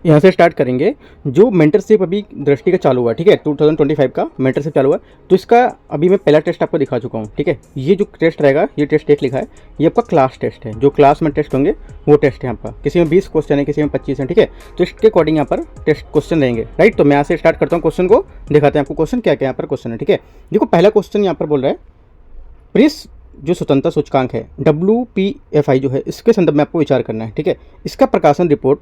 यहाँ से स्टार्ट करेंगे। जो मेंटरशिप अभी दृष्टि का चालू हुआ है, ठीक है, 2025 का मेंटरशिप चालू हुआ है, तो इसका अभी मैं पहला टेस्ट आपको दिखा चुका हूँ, ठीक है। ये जो टेस्ट रहेगा, ये टेस्ट एक लिखा है, ये आपका क्लास टेस्ट है, जो क्लास में टेस्ट होंगे वो टेस्ट है आपका। किसी में 20 क्वेश्चन है, किसी में 25 है, ठीक है। तो इसके अकॉर्डिंग यहाँ पर टेस्ट क्वेश्चन रहेंगे, राइट। तो मैं यहाँ से स्टार्ट करता हूँ, क्वेश्चन को दिखाते हैं आपको क्वेश्चन क्या क्या यहाँ पर क्वेश्चन है, ठीक है। देखो पहला क्वेश्चन यहाँ पर बोल रहा है, प्रेस जो स्वतंत्रता सूचकांक है WPFI जो है, इसके संदर्भ में आपको विचार करना है, ठीक है। इसका प्रकाशन रिपोर्ट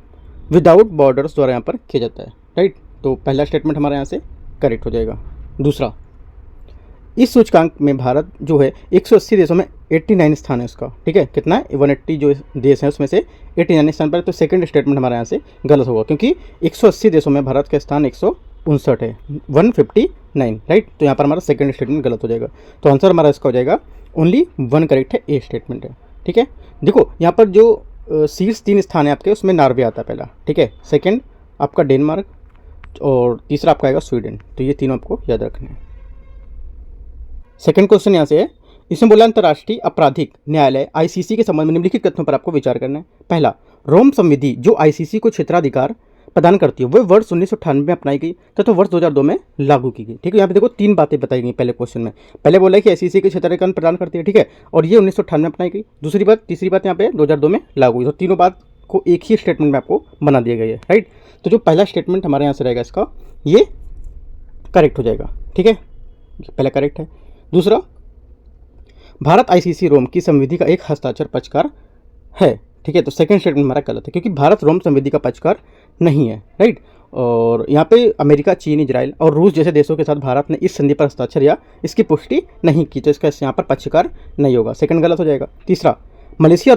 विदाउट बॉर्डर्स द्वारा यहाँ पर किया जाता है, राइट। तो पहला स्टेटमेंट हमारा यहाँ से करेक्ट हो जाएगा। दूसरा, इस सूचकांक में भारत जो है 180 देशों में 89 स्थान है उसका, ठीक है। कितना है? 180 जो देश है उसमें से 89 स्थान पर। तो सेकंड स्टेटमेंट हमारा यहाँ से गलत होगा, क्योंकि 180 देशों में भारत का स्थान 159 है, 159, राइट। तो यहाँ पर हमारा सेकंड स्टेटमेंट गलत हो जाएगा। तो आंसर हमारा इसका हो जाएगा ओनली 1 करेक्ट है, ए स्टेटमेंट है, ठीक है। देखो यहाँ पर जो शीर्ष 3 स्थान है आपके, उसमें नॉर्वे आता है पहला, ठीक है। सेकंड आपका डेनमार्क और तीसरा आपका आएगा स्वीडन। तो ये तीनों आपको याद रखने हैं। सेकंड क्वेश्चन यहाँ से है, इसमें बोला अंतर्राष्ट्रीय आपराधिक न्यायालय ICC के संबंध में निम्नलिखित कथनों पर आपको विचार करना है। पहला, रोम संविधि जो ICC को क्षेत्राधिकार प्रदान करती है वह वर्ष 1998 में अपनाई गई तथा वर्ष 2002 में लागू की गई, ठीक है। यहाँ पे देखो 3 बातें बताई गई पहले क्वेश्चन में। पहले बोला है कि ICC के क्षेत्राधिकार प्रदान करती है, ठीक है, और ये 1998 में अपनाई गई। दूसरी बात, तीसरी बात यहाँ पे 2002 में लागू हुई। तो तीनों बात को एक ही स्टेटमेंट में आपको बना दिया गया है, राइट। तो जो पहला स्टेटमेंट हमारे यहाँ से रहेगा इसका, ये करेक्ट हो जाएगा, ठीक है, पहला करेक्ट है। दूसरा, भारत ICC रोम की संविधि का एक हस्ताक्षर पक्षकार है, ठीक है। तो सेकंड स्टेटमेंट हमारा गलत है, क्योंकि भारत रोम संविधि का पक्षकार नहीं है, राइट। और यहाँ पे अमेरिका, चीन, इजराइल और रूस जैसे देशों के साथ भारत ने इस संधि पर हस्ताक्षर या इसकी पुष्टि नहीं की, तो इसका यहाँ पर पक्षकार नहीं होगा, सेकंड गलत हो जाएगा। तीसरा, मलेशिया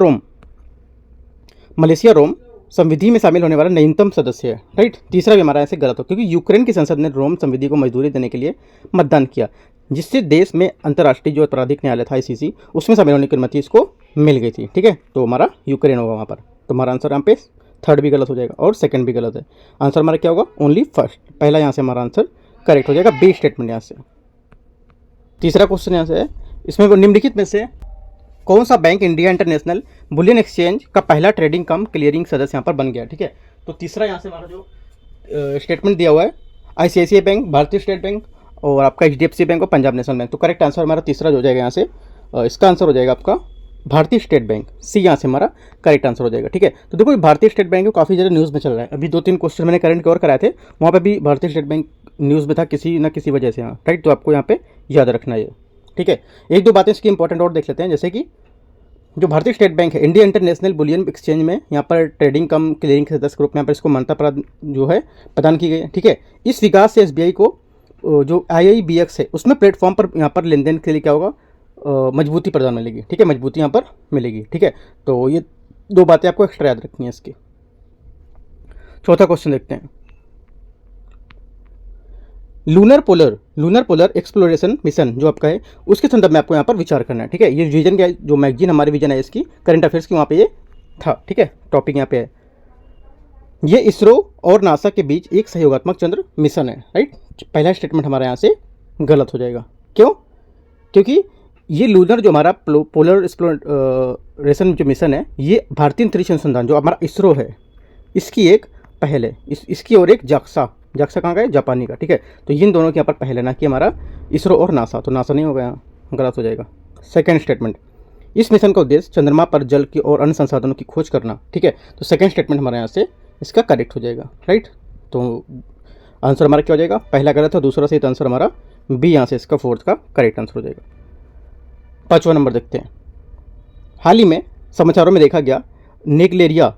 रोम संविधि में शामिल होने वाला नवीनतम सदस्य है, राइट। तीसरा भी हमारा ऐसे गलत हो, क्योंकि यूक्रेन की संसद ने रोम संविधि को मंजूरी देने के लिए मतदान किया, जिससे देश में अंतर्राष्ट्रीय जो आपराधिक न्यायालय था ICC, उसमें शामिल होने की अनुमति इसको मिल गई थी, ठीक है। तो हमारा यूक्रेन होगा वहाँ पर। तो हमारा आंसर यहाँ पे थर्ड भी गलत हो जाएगा और सेकंड भी गलत है। आंसर हमारा क्या होगा? ओनली फर्स्ट, पहला यहाँ से हमारा आंसर करेक्ट हो जाएगा, बी स्टेटमेंट यहाँ से। तीसरा क्वेश्चन यहाँ से है, इसमें वो निम्नलिखित में से कौन सा bank India international bullion exchange का पहला ट्रेडिंग कम क्लियरिंग सदस्य यहाँ पर बन गया, ठीक है। तो तीसरा यहाँ से हमारा जो स्टेटमेंट दिया हुआ है, ICICI बैंक, भारतीय स्टेट बैंक और आपका HDFC बैंक और पंजाब नेशनल बैंक। तो करेक्ट आंसर हमारा तीसरा जो हो जाएगा यहाँ से, इसका आंसर हो जाएगा आपका भारतीय स्टेट बैंक, सी यहाँ से हमारा करेक्ट आंसर हो जाएगा, ठीक है। तो देखो भारतीय स्टेट बैंक काफ़ी ज़्यादा न्यूज़ में चल रहा है, अभी 2-3 क्वेश्चन मैंने करंट कवर कराए थे, वहाँ पे भी भारतीय स्टेट बैंक न्यूज़ में था किसी न किसी वजह से, हाँ, राइट। तो आपको यहाँ पे याद रखना है, ठीक है। 1-2 बातें इसकी इंपॉर्टेंट और देख लेते हैं, जैसे कि जो भारतीय स्टेट बैंक है, इंडिया इंटरनेशनल बुलियन एक्सचेंज में यहाँ पर ट्रेडिंग कम क्लियरिंग के सदस्य के रूप में यहाँ पर इसको मान्यता जो है प्रदान की गई है, ठीक है। इस विकास से SBI को जो IIBX है उसमें प्लेटफॉर्म पर यहाँ पर लेन देन के लिए क्या होगा, मजबूती प्रदान मिलेगी, ठीक है, मजबूती यहाँ पर मिलेगी, ठीक है। तो ये 2 बातें आपको एक्स्ट्रा याद रखनी है इसकी। चौथा क्वेश्चन देखते हैं, लूनर पोलर एक्सप्लोरेशन मिशन जो आपका है, उसके संदर्भ में आपको यहाँ पर विचार करना है, ठीक है। ये विजन क्या, जो मैगजीन हमारी विजन है इसकी करंट अफेयर्स की, वहाँ पे ये था, ठीक है, टॉपिक यहाँ पे है। ये इसरो और नासा के बीच एक सहयोगात्मक चंद्र मिशन है, राइट। पहला स्टेटमेंट हमारा यहाँ से गलत हो जाएगा, क्यों? क्योंकि ये लूनर जो हमारा पोलर एक्सप्लोरेशन जो मिशन है, ये भारतीय अंतरिक्ष अनुसंधान जो हमारा इसरो है, इसकी एक पहल है, इसकी और एक जाक्सा कहाँ का है? जापानी का, ठीक है। तो इन दोनों के यहाँ पर पहल है, ना कि हमारा इसरो और नासा। तो नासा नहीं होगा, यहाँ गलत हो जाएगा। सेकेंड स्टेटमेंट, इस मिशन का उद्देश्य चंद्रमा पर जल की और अन्य संसाधनों की खोज करना, ठीक है। तो सेकेंड स्टेटमेंट हमारे यहाँ से इसका करेक्ट हो जाएगा, राइट। तो आंसर हमारा क्या हो जाएगा? पहला गलत है, दूसरा सही, तो आंसर हमारा बी यहाँ से इसका फोर्थ का करेक्ट आंसर हो जाएगा। 5वां नंबर देखते हैं, हाल ही में समाचारों में देखा गया नेग्लेरिया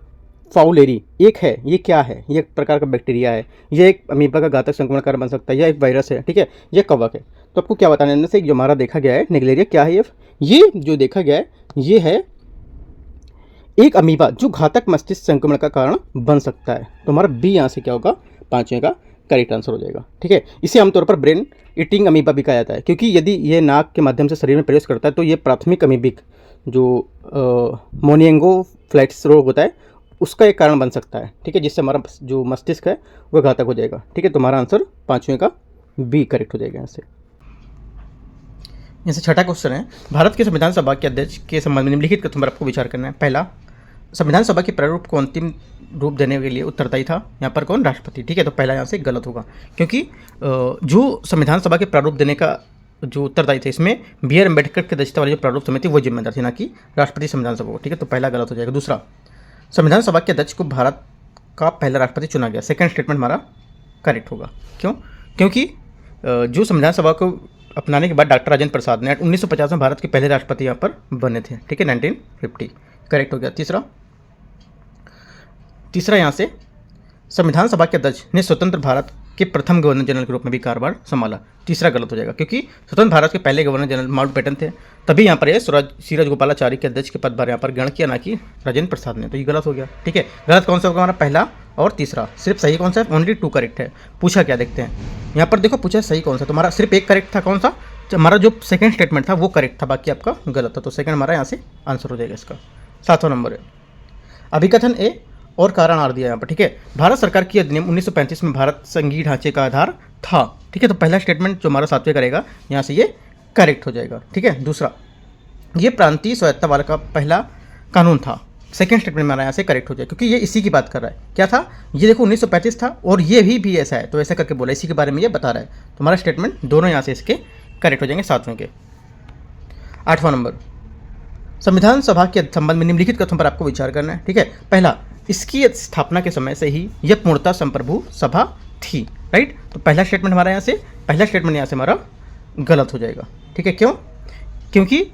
फाउलेरी एक है, ये क्या है? ये एक प्रकार का बैक्टीरिया है, ये एक अमीबा का घातक संक्रमण कारण बन सकता है, यह एक वायरस है, ठीक है, ये कवक है। तो आपको क्या बताना है इनमें से जो हमारा देखा गया है नेग्लेरिया क्या है? ये जो देखा गया है ये है एक अमीबा जो घातक मस्तिष्क संक्रमण का कारण बन सकता है। तो हमारा बी यहाँ से क्या होगा? 5वें का करेक्ट आंसर हो जाएगा, ठीक है। इसे आमतौर पर ब्रेन ईटिंग अमीबा भी कहा जाता है, क्योंकि यदि ये नाक के माध्यम से शरीर में प्रवेश करता है तो ये प्राथमिक अमीबिक जो मोनियंगोफ्लाइटिस रोग होता है उसका एक कारण बन सकता है, ठीक है, जिससे हमारा जो मस्तिष्क है वह घातक हो जाएगा, ठीक है। तो हमारा आंसर 5वें का बी करेक्ट हो जाएगा यहाँ से। छठा क्वेश्चन है, भारत के संविधान सभा के अध्यक्ष के संबंध में निम्नलिखित कथनों पर आपको विचार करना है। पहला, संविधान सभा के प्रारूप को अंतिम रूप देने के लिए उत्तरदायी था यहाँ पर कौन? राष्ट्रपति। ठीक है, तो पहला यहाँ से गलत होगा, क्योंकि जो संविधान सभा के प्रारूप देने का जो उत्तरदायी थे इसमें बी आर अम्बेडकर की अध्यक्षता वाली जो प्रारूप समिति वो जिम्मेदार थी, ना कि राष्ट्रपति संविधान सभा को। ठीक है, तो पहला गलत हो जाएगा। दूसरा, संविधान सभा के अध्यक्ष को भारत का पहला राष्ट्रपति चुना गया। सेकंड स्टेटमेंट हमारा करेक्ट होगा। क्यों? क्योंकि जो संविधान सभा को अपनाने के बाद डॉक्टर राजेंद्र प्रसाद ने 1950 में भारत के पहले राष्ट्रपति यहाँ पर बने थे। ठीक है, 1950 करेक्ट हो गया। तीसरा यहाँ से संविधान सभा के अध्यक्ष ने स्वतंत्र भारत के प्रथम गवर्नर जनरल के रूप में भी कार्यभार संभाला। तीसरा गलत हो जाएगा, क्योंकि स्वतंत्र भारत के पहले गवर्नर जनरल माउंटबेटन थे, तभी यहाँ पर ये सीराज गोपालाचारी के अध्यक्ष के पदभार यहाँ पर ग्रहण किया, ना कि राजेंद्र प्रसाद ने। तो ये गलत हो गया। ठीक है, गलत कौन सा होगा? हमारा पहला और तीसरा। सिर्फ सही कौन सा है? ओनली 2 करेक्ट है। पूछा क्या देखते हैं यहाँ पर, देखो पूछा सही कौन सा, तुम्हारा सिर्फ एक करेक्ट था। कौन सा? हमारा जो सेकंड स्टेटमेंट था वो करेक्ट था, बाकी आपका गलत था। तो सेकंड हमारा यहाँ से आंसर हो जाएगा इसका। 7वां नंबर है अभिकथन ए और कारण आर दिया यहाँ पर। ठीक है, भारत सरकार की अधिनियम 1935 में भारत संघीय ढांचे का आधार था। ठीक है, तो पहला स्टेटमेंट जो हमारा 7वें करेगा यहाँ से ये करेक्ट हो जाएगा। ठीक है, दूसरा, ये प्रांतीय स्वायत्तता वाला का पहला कानून था। सेकंड स्टेटमेंट हमारा यहाँ से करेक्ट हो जाएगा, क्योंकि ये इसी की बात कर रहा है। क्या था ये? देखो 1935 था और ये भी ऐसा है, तो ऐसा करके बोला, इसी के बारे में ये बता रहा है। तो हमारा स्टेटमेंट दोनों यहाँ से इसके करेक्ट हो जाएंगे 7वें के। 8वां नंबर, संविधान सभा के संबंध में निम्नलिखित कथनों पर आपको विचार करना है। ठीक है, पहला, इसकी स्थापना के समय से ही यह पूर्णतः संप्रभु सभा थी। राइट, तो पहला स्टेटमेंट हमारा यहाँ से हमारा गलत हो जाएगा। ठीक है, क्यों? क्योंकि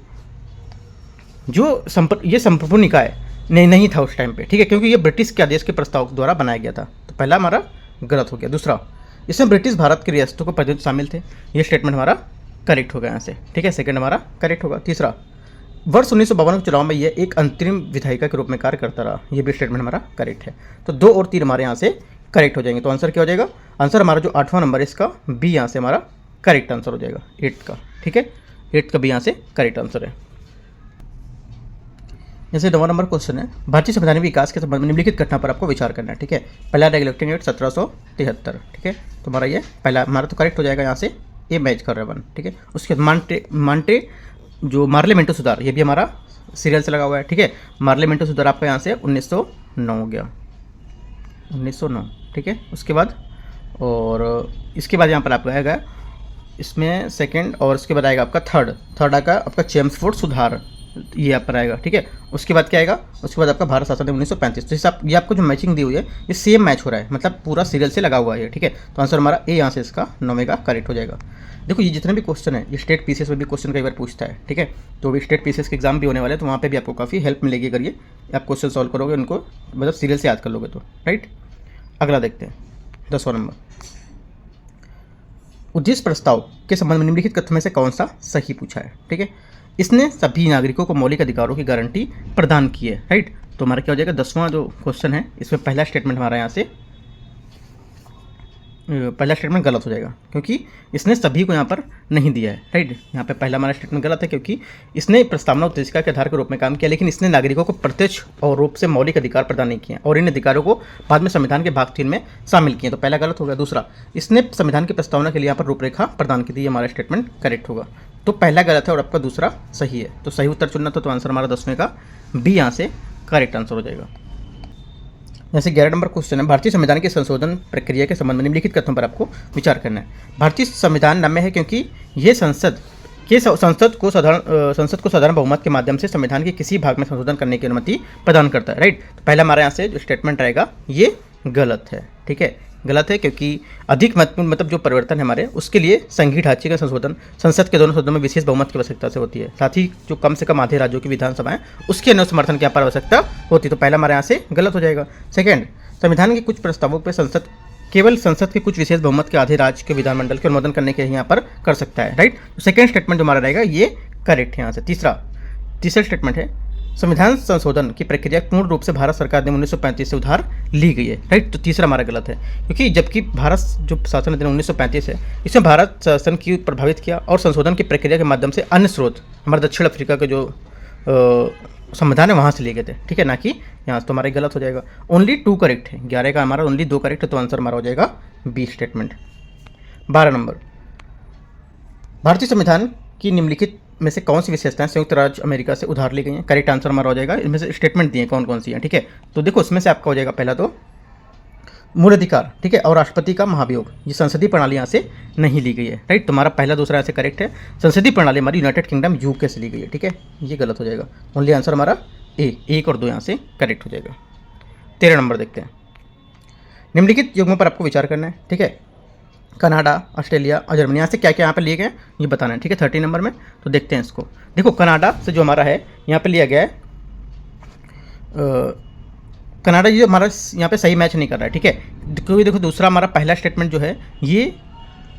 जो ये संप्रभु निकाय नहीं था उस टाइम पे। ठीक है, क्योंकि ये ब्रिटिश के आदेश के प्रस्ताव द्वारा बनाया गया था। तो पहला हमारा गलत हो गया। दूसरा, इसमें ब्रिटिश भारत की रियासतों को प्रतिनिधित्व शामिल थे। ये स्टेटमेंट हमारा करेक्ट होगा यहाँ से। ठीक है, सेकंड हमारा करेक्ट होगा। तीसरा, वर्ष 1952 के चुनाव में यह एक अंतरिम विधायिका के रूप में कार्य करता रहा। ये भी स्टेटमेंट हमारा करेक्ट है। तो 2 और 3 हमारे यहाँ से करेक्ट हो जाएंगे। तो आंसर क्या हो जाएगा? आंसर हमारा जो 8वां नंबर है इसका बी यहाँ से हमारा करेक्ट आंसर हो जाएगा 8 का। ठीक है, 8 का बी यहाँ से करेक्ट आंसर है। जैसे 9वां नंबर क्वेश्चन है, भारतीय संवैधानिक विकास के संबंध में निम्नलिखित घटना पर आपको विचार करना है। ठीक है, पहला रेगुलेटिंग एक्ट 1773। ठीक है, तो हमारा ये पहला हमारा तो करेक्ट हो जाएगा यहाँ से, ये मैच कर रहा है 1। ठीक है, उसके बाद मांटे जो मार्लियामेंटो सुधार, ये भी हमारा सीरियल से लगा हुआ है। ठीक है, मार्लियामेंटो सुधार आपका यहाँ से 1909 हो गया, 1909। ठीक है, उसके बाद और इसके बाद यहाँ पर आपका आएगा इसमें सेकंड, और उसके बाद आएगा आपका थर्ड आएगा आपका चेम्सफोर्ड सुधार, ये यहाँ पर आएगा। ठीक है, उसके बाद क्या आएगा? उसके बाद आपका भारत शासन 1935। तो हिसाब ये आपको जो मैचिंग दी हुई है ये सेम मैच हो रहा है, मतलब पूरा सीरियल से लगा हुआ है। ठीक है, तो आंसर हमारा ए यहाँ से इसका 9वें का करेक्ट हो जाएगा। देखो ये जितने भी क्वेश्चन है ये स्टेट पीसीएस में भी क्वेश्चन कई बार पूछता है। ठीक है, तो अभी स्टेट पीसीएस के एग्जाम भी होने वाले हैं, तो वहाँ पे भी आपको काफ़ी हेल्प मिलेगी अगर ये आप क्वेश्चन सॉल्व करोगे, उनको मतलब सीरियल से याद कर लोगे तो। राइट, अगला देखते हैं 10वां नंबर, उद्देश्य प्रस्ताव के संबंध में निम्नलिखित कथनों में से कौन सा सही पूछा है। ठीक है, इसने सभी नागरिकों को मौलिक अधिकारों की गारंटी प्रदान की है। राइट, तो हमारा क्या हो जाएगा? 10वां जो क्वेश्चन है इसमें पहला स्टेटमेंट हमारा यहाँ से पहला स्टेटमेंट गलत हो जाएगा, क्योंकि इसने सभी को यहाँ पर नहीं दिया है। राइट, यहाँ पे पहला हमारा स्टेटमेंट गलत है, क्योंकि इसने प्रस्तावना उत्तेजिका के आधार के रूप में काम किया, लेकिन इसने नागरिकों को प्रत्यक्ष और रूप से मौलिक अधिकार प्रदान नहीं किए, और इन अधिकारों को बाद में संविधान के भाग 3 में शामिल किए। तो पहला गलत हो गया। दूसरा, इसने संविधान की प्रस्तावना के लिए यहाँ पर रूपरेखा प्रदान की थी, हमारा स्टेटमेंट करेक्ट होगा। तो पहला गलत है और आपका दूसरा सही है। तो सही उत्तर चुनना तो आंसर हमारा 10वें का बी यहाँ से करेक्ट आंसर हो जाएगा। जैसे 11 नंबर क्वेश्चन है, भारतीय संविधान की संशोधन प्रक्रिया के संबंध में निम्नलिखित कथनों पर आपको विचार करना है। भारतीय संविधान नम्य है क्योंकि ये संसद को साधारण बहुमत के माध्यम से संविधान के किसी भाग में संशोधन करने की अनुमति प्रदान करता है। राइट, तो पहला हमारे यहाँ से जो स्टेटमेंट रहेगा ये गलत है। ठीक है, गलत है, क्योंकि अधिक महत्वपूर्ण मतलब जो परिवर्तन है हमारे, उसके लिए संघीय ढांचे का संशोधन संसद के दोनों सदनों में विशेष बहुमत की आवश्यकता से होती है। साथ ही जो कम से कम आधे राज्यों की विधानसभाएं उसके अन्य समर्थन की यहाँ पर आवश्यकता होती है। तो पहला हमारे यहाँ से गलत हो जाएगा। सेकंड, संविधान के कुछ प्रस्तावों पर केवल संसद के कुछ विशेष बहुमत के आधे राज्य के विधानमंडल के अनुमोदन करने के यहाँ पर कर सकता है। राइट, तो सेकंड स्टेटमेंट जो हमारा रहेगा ये करेक्ट है यहाँ से। तीसरा स्टेटमेंट है, संविधान संशोधन की प्रक्रिया पूर्ण रूप से भारत सरकार ने 1935 से उधार ली गई है। राइट, तो तीसरा हमारा गलत है, क्योंकि जबकि भारत जो शासन अधिनियम 1935 है इसमें भारत शासन की प्रभावित किया, और संशोधन की प्रक्रिया के माध्यम से अन्य स्रोत हमारे दक्षिण अफ्रीका के जो संविधान है वहाँ से लिए गए थे। ठीक है, ना कि यहाँ से। तो हमारा गलत हो जाएगा। ओनली 2 करेक्ट है, 11 का हमारा ओनली 2 करेक्ट है, तो आंसर हमारा हो जाएगा बी स्टेटमेंट। 12 नंबर, भारतीय संविधान की निम्नलिखित में से कौन सी विशेषताएं संयुक्त राज्य अमेरिका से उधार ली गई हैं? करेक्ट आंसर हमारा हो जाएगा, इनमें से स्टेटमेंट दिए कौन कौन सी हैं, ठीक है। तो देखो इसमें से आपका हो जाएगा पहला तो मूल अधिकार, ठीक है, और राष्ट्रपति का महाभियोग, ये संसदीय प्रणाली यहाँ से नहीं ली गई है, राइट। तुम्हारा पहला दूसरा यहाँ से करेक्ट है। संसदीय प्रणाली हमारी यूनाइटेड किंगडम यूके से ली गई है, ठीक है, ये गलत हो जाएगा। ओनली आंसर हमारा एक और दो यहाँ से करेक्ट हो जाएगा। 13 नंबर देखते हैं। निम्नलिखित युग्मों पर आपको विचार करना है, ठीक है। कनाडा, ऑस्ट्रेलिया और जर्मनी, यहाँ से क्या क्या यहाँ पर लिए गए ये बताना है, ठीक है। 30 नंबर में तो देखते हैं इसको। देखो कनाडा से जो हमारा है यहाँ पे लिया गया है कनाडा, ये हमारा यहाँ पे सही मैच नहीं कर रहा है, ठीक है। क्योंकि देखो दूसरा हमारा पहला स्टेटमेंट जो है ये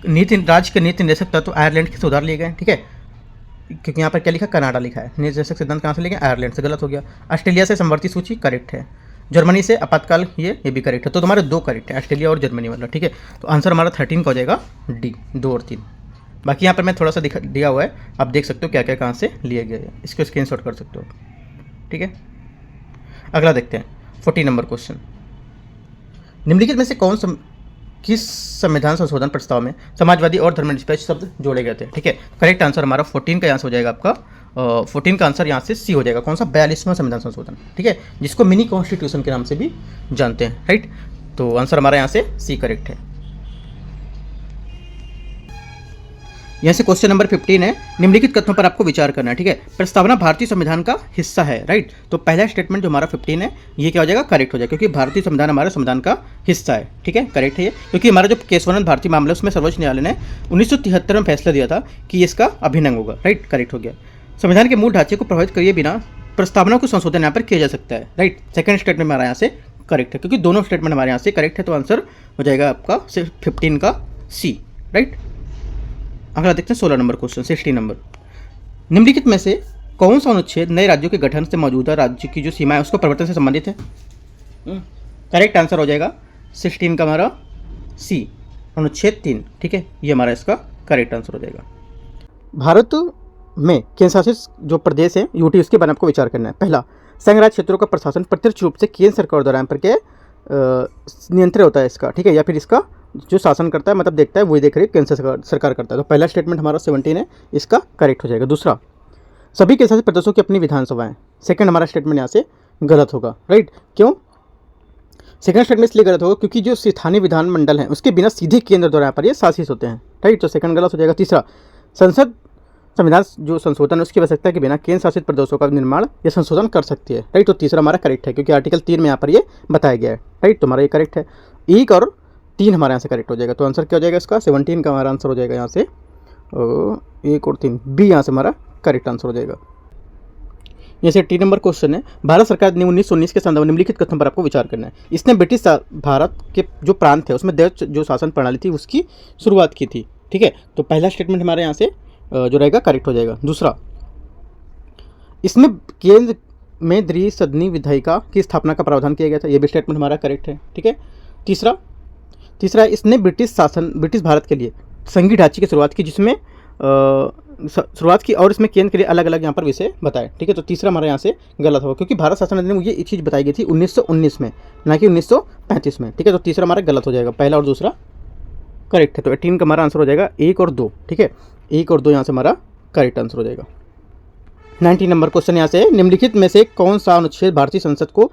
राज्य के नीति निर्देशक तत्व आयरलैंड से उधार लिए गए हैं, ठीक है। क्योंकि यहाँ पर क्या लिखा, कनाडा लिखा है। निर्देशक सिद्धांत कहाँ से लिए गए, आयरलैंड से, गलत हो गया। ऑस्ट्रेलिया से समवर्ती सूची करेक्ट है। जर्मनी से आपातकाल ये भी करेक्ट है। तो तुम्हारे दो करेक्ट है, ऑस्ट्रेलिया और जर्मनी वाला, ठीक है। तो आंसर हमारा 13 का हो जाएगा डी, 2 और 3। बाकी यहाँ पर मैं थोड़ा सा दिया हुआ है, आप देख सकते हो क्या क्या कहाँ से लिए गए हैं, इसको स्क्रीनशॉट कर सकते हो, ठीक है। अगला देखते हैं 40 नंबर क्वेश्चन। निम्नलिखित में से किस संविधान संशोधन प्रस्ताव में समाजवादी और धर्मनिरपेक्ष शब्द जोड़े गए थे, ठीक है। करेक्ट आंसर हमारा 14 का यहाँ से हो जाएगा आपका 14 का आंसर यहाँ से सी हो जाएगा। कौन सा, 42वां संविधान संशोधन, ठीक है, जिसको मिनी कॉन्स्टिट्यूशन के नाम से भी जानते हैं, राइट। तो आंसर हमारा यहाँ से सी करेक्ट है। यहाँ से क्वेश्चन नंबर 15 है। निम्नलिखित कथनों पर आपको विचार करना है, ठीक है। प्रस्तावना भारतीय संविधान का हिस्सा है, राइट। तो पहला स्टेटमेंट जो हमारा 15 है ये क्या हो जाएगा, करेक्ट हो जाएगा, क्योंकि भारतीय संविधान हमारे संविधान का हिस्सा है, ठीक है, करेक्ट है ये। क्योंकि हमारा जो केशवानंद भारतीय मामला उसमें सर्वोच्च न्यायालय ने 1973 में फैसला दिया था कि इसका अभिन्न अंग होगा, राइट, करेक्ट हो गया। संविधान के मूल ढांचे को प्रभावित किए बिना प्रस्तावना को संशोधन यहाँ पर किया जा सकता है, राइट। सेकंड स्टेटमेंट हमारा यहाँ से करेक्ट है, क्योंकि दोनों स्टेटमेंट हमारे यहाँ से करेक्ट है। तो आंसर हो जाएगा आपका 15 का सी, राइट। अगला देखते हैं 16 नंबर क्वेश्चन, 16 नंबर। निम्नलिखित में से कौन सा अनुच्छेद नए राज्यों के गठन से मौजूदा राज्य की जो सीमा है उसको परिवर्तन से संबंधित है? करेक्ट आंसर हो जाएगा 16 का हमारा सी, अनुच्छेद 3, ठीक है, ये हमारा इसका करेक्ट आंसर हो जाएगा। भारत में केंद्र शासित जो प्रदेश है यूटी, उसके बारे में आपको विचार करना है। पहला, संघ राज्य क्षेत्रों का प्रशासन प्रत्यक्ष रूप से केंद्र सरकार द्वारा पर के नियंत्रित होता है इसका, ठीक है, या फिर इसका जो शासन करता है मतलब देखता है वही देख रही है केंद्र सरकार करता है। तो पहला स्टेटमेंट हमारा 17 है, इसका करेक्ट हो जाएगा। दूसरा, सभी केंद्र शासित प्रदेशों की अपनी विधानसभाएं, सेकंड हमारा स्टेटमेंट यहाँ से गलत होगा, राइट। क्यों सेकंड स्टेटमेंट इसलिए गलत होगा क्योंकि जो स्थानीय विधानमंडल है उसके बिना सीधे केंद्र द्वारा पर ये शासित होते हैं, राइट। तो सेकंड गलत हो जाएगा। तीसरा, संविधान जो संशोधन है उसकी आवश्यकता के बिना केंद्र शासित प्रदेशों का निर्माण या संशोधन कर सकती है, राइट। तो तीसरा हमारा करेक्ट है, क्योंकि आर्टिकल 3 में यहाँ पर ये बताया गया है, राइट। तो हमारा ये करेक्ट है। 1 और 3 हमारे यहाँ से करेक्ट हो जाएगा। तो आंसर क्या हो जाएगा इसका, 17 का हमारा आंसर हो जाएगा यहाँ से 1 और 3 बी, यहाँ से हमारा करेक्ट आंसर हो जाएगा। जैसे 18 नंबर क्वेश्चन है। भारत सरकार ने 1919 के संदर्भ में निम्नलिखित कथन पर आपको विचार करना है। इसने ब्रिटिश भारत के जो प्रांत है उसमें दैव जो शासन प्रणाली थी उसकी शुरुआत की थी, ठीक है। तो पहला स्टेटमेंट हमारे यहाँ से जो रहेगा करेक्ट हो जाएगा। दूसरा, इसमें केंद्र में द्विसदनी विधायिका की स्थापना का प्रावधान किया गया था, ये भी स्टेटमेंट हमारा करेक्ट है, ठीक है। तीसरा, इसने ब्रिटिश भारत के लिए संघीय ढांचे की शुरुआत की, जिसमें और इसमें केंद्र के लिए अलग अलग यहाँ पर विषय बताए, ठीक है। तो तीसरा हमारा यहाँ से गलत होगा, क्योंकि भारत शासन अधिनियम ये चीज़ बताई गई थी 1919 में, ना कि 1935 में, ठीक है। तो तीसरा हमारा गलत हो जाएगा, पहला और दूसरा करेक्ट है। तो 18 का हमारा आंसर हो जाएगा 1 और 2, ठीक है, 1 और 2 यहाँ से हमारा करेक्ट आंसर हो जाएगा। 19 नंबर क्वेश्चन यहाँ से, निम्नलिखित में से कौन सा अनुच्छेद भारतीय संसद को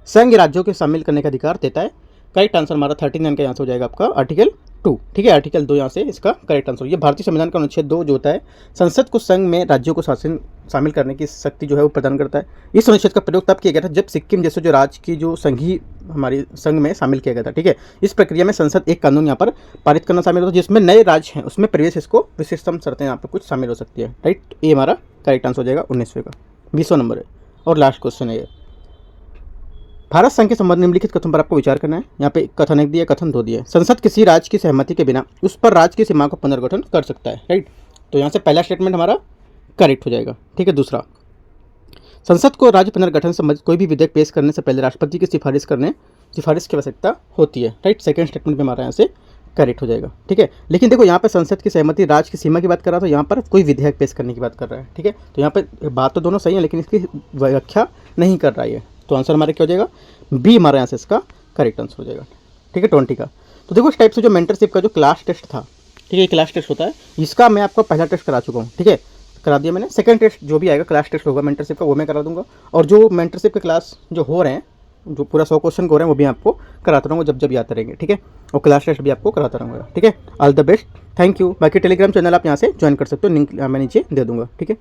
संघ राज्यों के शामिल करने का अधिकार देता है? करेक्ट आंसर हमारा 39 का यहाँ से हो जाएगा आपका आर्टिकल 2, ठीक है, आर्टिकल 2 यहाँ से इसका करेक्ट आंसर। ये भारतीय संविधान का अनुच्छेद 2 जो होता है संसद को संघ में राज्यों को शामिल करने की शक्ति जो है वो प्रदान करता है। इस अनुच्छेद का प्रयोग तब किया गया था जब सिक्किम जैसे जो राज्य की जो संघीय हमारी संघ में शामिल किया गया था, ठीक है। इस प्रक्रिया में संसद एक कानून यहाँ पर पारित करना शामिल होता है जिसमें नए राज्य हैं उसमें प्रवेश इसको विशिष्टतम शर्तें यहाँ पर कुछ शामिल हो सकती है, राइट। ये हमारा करेक्ट आंसर हो जाएगा 19वें का। 20वां नंबर है और लास्ट क्वेश्चन है ये। भारत संघ के संबंध निम्नलिखित कथन पर आपको विचार करना है। यहाँ पे कथन 1 दिया, कथन 2 दिया है। संसद किसी राज्य की सहमति के बिना उस पर राज्य की सीमा का पुनर्गठन कर सकता है, राइट। तो यहाँ से पहला स्टेटमेंट हमारा करेक्ट हो जाएगा, ठीक है। दूसरा, संसद को राज्य पुनर्गठन संबंधित कोई भी विधेयक पेश करने से पहले राष्ट्रपति की सिफारिश की आवश्यकता होती है, राइट। सेकंड स्टेटमेंट में हमारा यहाँ से करेक्ट हो जाएगा, ठीक है। लेकिन देखो यहाँ पे संसद की सहमति राज्य की सीमा की बात कर रहा था, यहाँ पर कोई विधेयक पेश करने की बात कर रहा है, ठीक है। तो यहाँ पे बात तो दोनों सही है लेकिन इसकी व्याख्या नहीं कर रहा है। तो आंसर हमारा क्या हो जाएगा, बी हमारे यहाँ से इसका करेक्ट आंसर हो जाएगा, ठीक है, 20 का। तो देखो इस टाइप से जो मेंटरशिप का जो क्लास टेस्ट था, ठीक है, क्लास टेस्ट होता है, इसका मैं आपको पहला टेस्ट करा चुका हूँ, ठीक है। करा दिया मैंने। सेकंड टेस्ट जो भी आएगा क्लास टेस्ट होगा मेंटरशिप का, वो मैं करा दूंगा। और जो मेंटरशिप के क्लास जो हो रहे हैं, जो पूरा 100 क्वेश्चन हो रहे हैं, वो भी आपको कराता रहूँगा जब जब भी आते रहेंगे, ठीक है। और क्लास टेस्ट भी आपको कराता रहूँगा, ठीक है। All the best, thank you. बाकी टेलीग्राम चैनल आप यहाँ से ज्वाइन कर सकते हो, लिंक मैं नीचे दे दूँगा, ठीक है।